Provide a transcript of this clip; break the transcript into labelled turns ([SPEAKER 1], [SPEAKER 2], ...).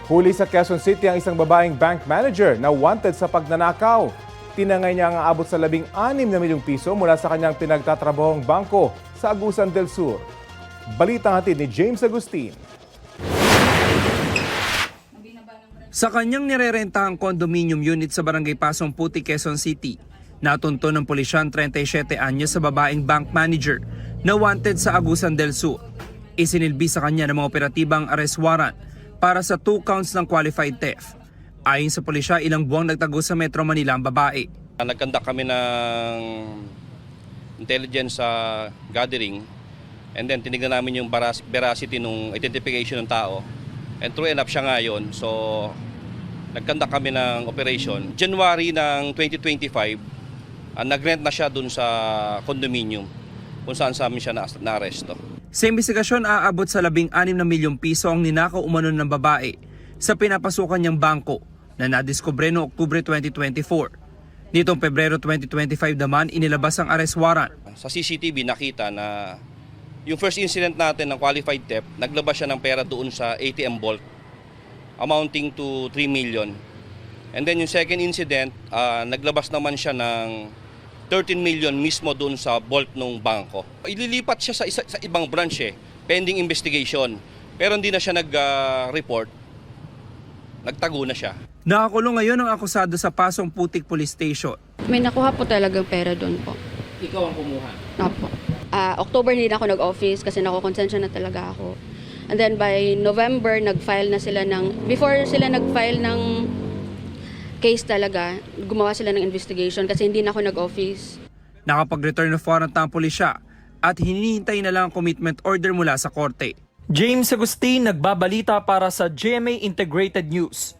[SPEAKER 1] Huli sa Quezon City ang isang babaeng bank manager na wanted sa pagnanakaw. Tinangay niya ang aabot sa 16 na milyong piso mula sa kanyang pinagtatrabahong bangko sa Agusan del Sur. Balitang hatid ni James Agustin.
[SPEAKER 2] Sa kanyang nirerentahang condominium unit sa Barangay Pasong Puti, Quezon City, natunto ng pulisya ang 37 anyos sa babaeng bank manager na wanted sa Agusan del Sur. Isinilbi sa kanya ng mga operatibang arrest warrant para sa 2 counts ng qualified theft. Ayon sa pulisya, ilang buwang nagtago sa Metro Manila ang babae.
[SPEAKER 3] Nagkandak kami ng intelligence gathering and then tinignan namin yung veracity ng identification ng tao. And true enough siya ngayon. So nagkandak kami ng operation. January ng 2025, nagrent na siya dun sa condominium kung saan sa amin siya na-aresto.
[SPEAKER 2] Sa investigasyon, aabot sa 16 na milyong piso ang ninakaw umano ng babae sa pinapasukan niyang bangko na nadiskubre noong Oktubre 2024. Nitong Pebrero 2025 naman, inilabas ang arrest warrant.
[SPEAKER 3] Sa CCTV nakita na yung first incident natin ng qualified theft, naglabas siya ng pera doon sa ATM vault amounting to 3 million. And then yung second incident, naglabas naman siya ng 13 million mismo doon sa vault ng bangko. Ililipat siya sa ibang branch pending investigation. Pero hindi na siya nag-report. Nagtago na siya.
[SPEAKER 2] Nakakulong ngayon ang akusado sa Pasong Putik Police Station.
[SPEAKER 4] May nakuha po talagang pera doon po.
[SPEAKER 2] Ikaw ang kumuha?
[SPEAKER 4] Opo. October hindi na ako nag-office kasi nakukonsensya na talaga ako. And then by November, nag-file na sila before sila nag-file ng case talaga, gumawa sila ng investigation kasi hindi na ako nag-office.
[SPEAKER 2] Nakapag-return of warrant ng pulisya at hinihintay na lang ang commitment order mula sa korte.
[SPEAKER 5] James Agustin, nagbabalita para sa GMA Integrated News.